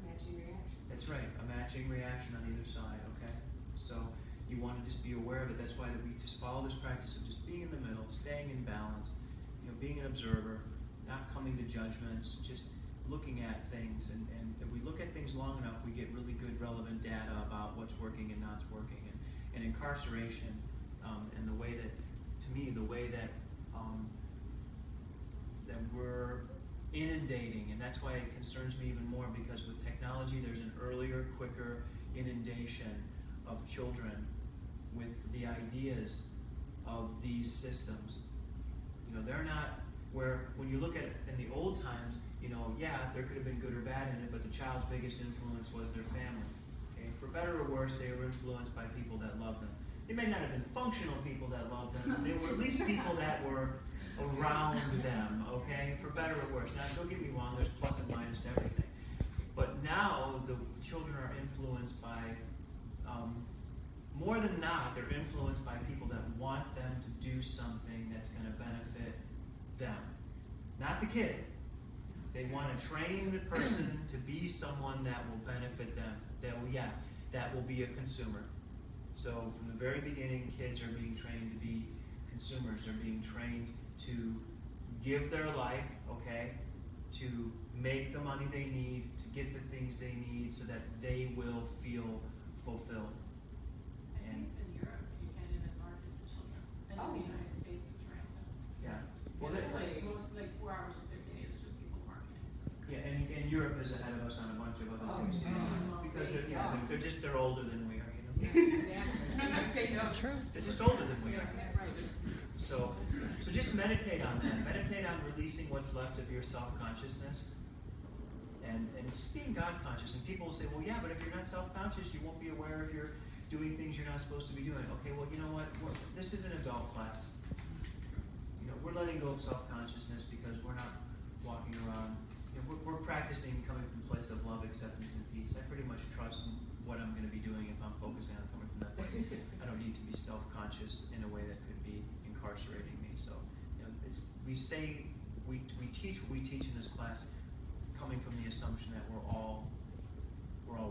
Matching reaction. That's right, a matching reaction on either side, okay? So you want to just be aware of it. That's why we just follow this practice of just being in the middle, staying in balance, you know, being an observer, not coming to judgments, just looking at things. And if we look at things long enough, we get really good relevant data about what's working and not working. And incarceration, and the way that, to me, the way that that we're inundating, and that's why it concerns me even more, because with technology there's an earlier, quicker inundation of children with the ideas of these systems. You know, they're not where, when you look at it in the old times, you know, yeah, there could have been good or bad in it, but the child's biggest influence was their family. Okay? For better or worse, they were influenced by people that loved them. They may not have been functional people that loved them, but they were at least people that were around them, okay? For better or worse. Now, don't get me wrong, there's plus and minus to everything. But now, the children are influenced by, more than not, they're influenced by people that want them to do something that's going to benefit them. Not the kid. They want to train the person to be someone that will benefit them. That will be a consumer. So from the very beginning, kids are being trained to be consumers. They're being trained to give their life, okay, to make the money they need, to get the things they need so that they will feel fulfilled. I think in Europe, you can't even market to children. And in the United States, it's rampant. Yeah. Well, It's that's like most, like 4 hours of their day is just people marketing. yeah, and Europe is ahead of us on a bunch of other things too. Because they're older than we are, you know. It's true. They're just older than we are. So just meditate on that. Meditate on releasing what's left of your self-consciousness and just being God-conscious. And people will say, well, yeah, but if you're not self-conscious, you won't be aware if you're doing things you're not supposed to be doing. Okay, well, you know what? This is an adult class. You know, we're letting go of self-consciousness because we're not walking around. You know, we're practicing coming from a place of love, acceptance, and peace. I pretty much trust in what I'm going to be doing if I'm focusing on coming from that place. I don't need to be self-conscious in a way that could be incarcerating me. So, you know, we teach what we teach in this class, coming from the assumption that we're all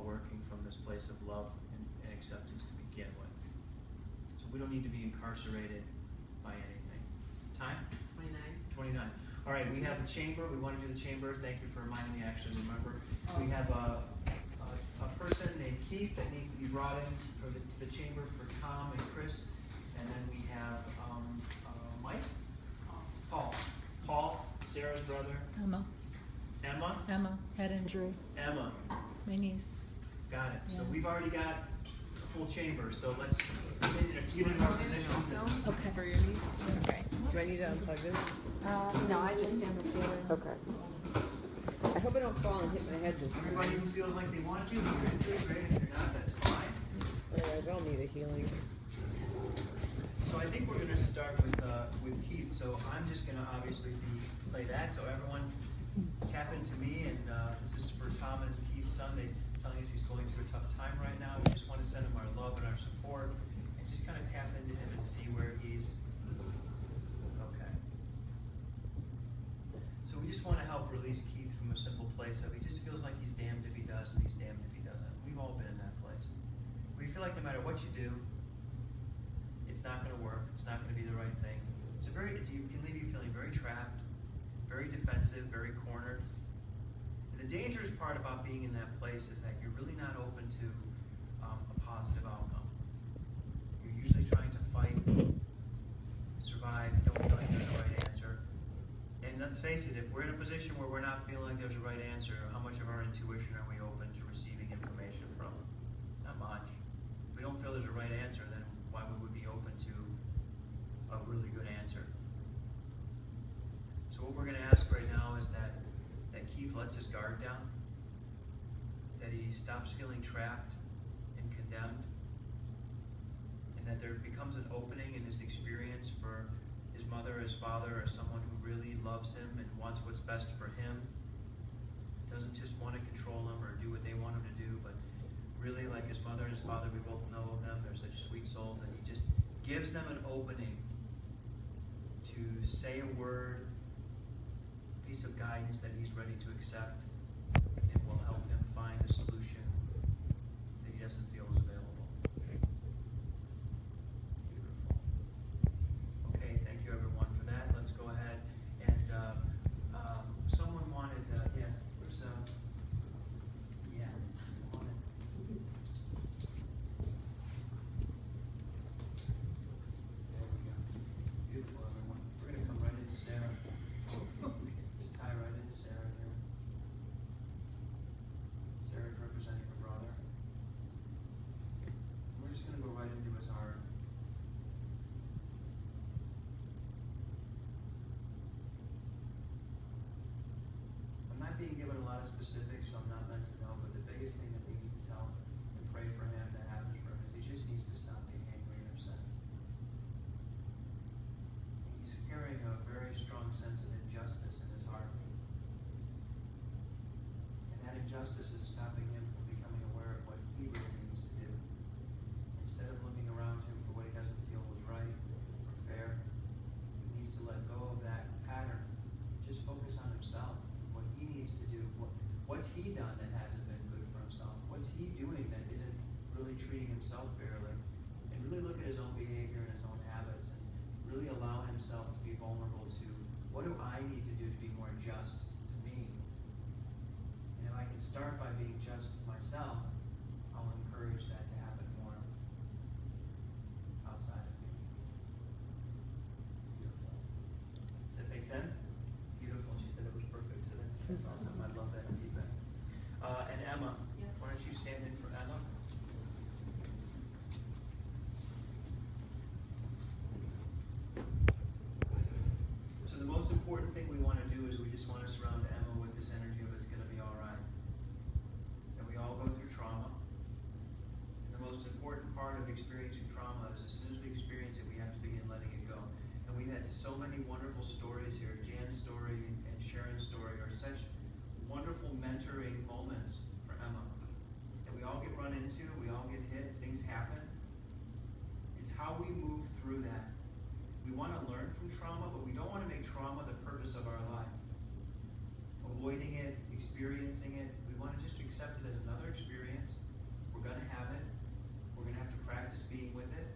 working from this place of love and acceptance to begin with. So we don't need to be incarcerated by anything. Time? 29. All right, we have the chamber. We want to do the chamber. Thank you for reminding me. Actually, remember we have a person named Keith that needs to be brought in for the chamber for Tom and Chris, and then we have Mike, Paul, Sarah's brother, Emma, head injury, Emma. my niece. Got it. So Yeah. we've already got a full chamber. So let's get in our positions. Okay. For your niece? Okay. Do I need to unplug this? No, I just stand up here. Okay. hope I don't fall and hit my head this time. Everybody who feels like they want to, if you're into it, great, if you're not, that's fine. Otherwise, I'll need a healing. So I think we're gonna start with Keith, so I'm just gonna obviously play that, so everyone tap into me, and this is for Tom and Keith's son, they telling us he's going through a tough time right now, we just wanna send him our love and our support, and just kinda tap into him and see where he's, okay. So we just wanna help release Keith from a simple place of he just feels like he's damned if he does and he's damned if he doesn't. We've all been in that place. We feel like no matter what you do, it's not gonna work, it's not gonna be the right thing. You can leave you feeling very trapped, very defensive, very cornered. And the dangerous part about being in that place is that you're really not open to a positive outcome. You're usually trying to fight, survive, you don't feel like there's a right answer. And let's face it, if we're in a position where we're not feeling like there's a right answer, how much of our intuition are we open to receiving information from? Not much. If we don't feel there's a right answer, then why would we be open to a really good answer? So what we're going to ask right now is that Keith lets his guard down, that he stops feeling trapped and condemned, and that there becomes an opening in his experience for his mother, his father, or someone who really loves him and wants what's best for him. Doesn't just want to control him or do what they want him to do, but really, like his mother and his father, we both know of them, they're such sweet souls, and he just gives them an opening to say a word, piece of guidance that he's ready to accept, and will help him find a solution that he doesn't feel is available. Beautiful. Okay, thank you everyone for that. Let's go ahead and someone wanted, yeah, there's yeah, wanted. There we go. Beautiful, everyone. We're going to come right into Sarah. Just tie right into Sarah here. Sarah's representing her brother. We're just going to go right into his heart. I'm not being given a lot of specifics, so I'm not meant to know, but the biggest thing that we need to tell and pray for him that happens for him is he just needs to stop being angry and upset. He's carrying a very strong sense of injustice in his heart. And that injustice is stopping him from becoming aware of what he really needs to do. Instead of looking around him for what he doesn't feel was right or fair, he needs to let go of that pattern. Just focus on himself, what he needs to do. What's he done that hasn't been good for himself? What's he doing that isn't really treating himself fairly? And really look at his own behavior and his own habits and really allow himself to be vulnerable to what do I need to do to be more just to me? And if I can start by being just to myself, I'll encourage that to happen more outside of me. Beautiful. Does that make sense? Beautiful. She said it was perfect, so that's awesome. I love that feedback. And Emma, why don't you stand in for Emma? So the most important thing we want to do is we just want to surround Emma with this energy of it's going to be all right. And we all go through trauma. And the most important part of experiencing trauma is as soon as we experience it, we have to begin letting it go. And we had so many wonderful stories here. Jan's story and Sharon's story are such wonderful mentoring moments for Emma. And we all get run into, we all get hit, things happen. It's how we move through that. We want to learn from trauma, but we don't want to make trauma the purpose of our life. Avoiding it, experiencing it, we want to just accept it as another experience. We're going to have it. We're going to have to practice being with it.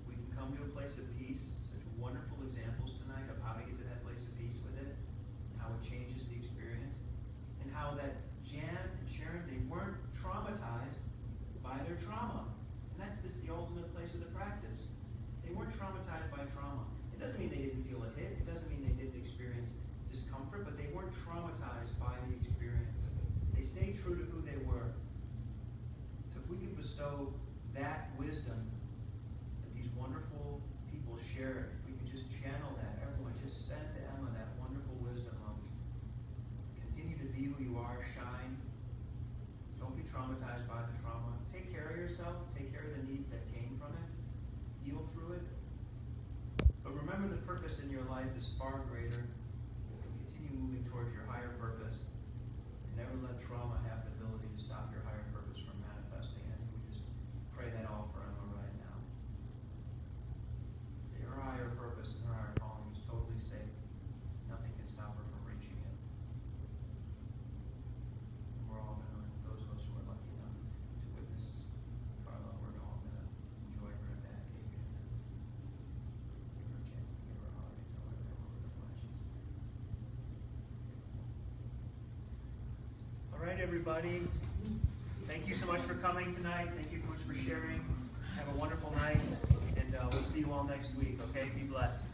We can come to a place of peace. Such wonderful examples tonight of how to get to that place of peace with it, and how it changes the experience, and how that Jan and Sharon, they weren't traumatized by their trauma. And that's just the ultimate place of the practice. They weren't traumatized by trauma. It doesn't mean they didn't feel a hit. It doesn't mean they didn't experience discomfort, but they weren't traumatized by the experience. They stayed true to who are, shine. Don't be traumatized by the trauma. Take care of yourself, take care of the needs that came from it, heal through it. But remember, the purpose in your life is far greater. Continue moving towards your higher purpose. And never let trauma have the ability to stop your higher purpose from manifesting. And we just pray that all for Emma right now. Her higher purpose and her higher calling is totally safe. Nothing can stop her from reaching it. And we're all going to, those of us who are lucky enough to witness Carla, we're all going to enjoy her and that cake and give her a chance to give her a hug and tell her that we're really glad she's there. All right, everybody. Thank you so much for coming tonight. Thank you so much for sharing. Have a wonderful night, and we'll see you all next week, okay? Be blessed.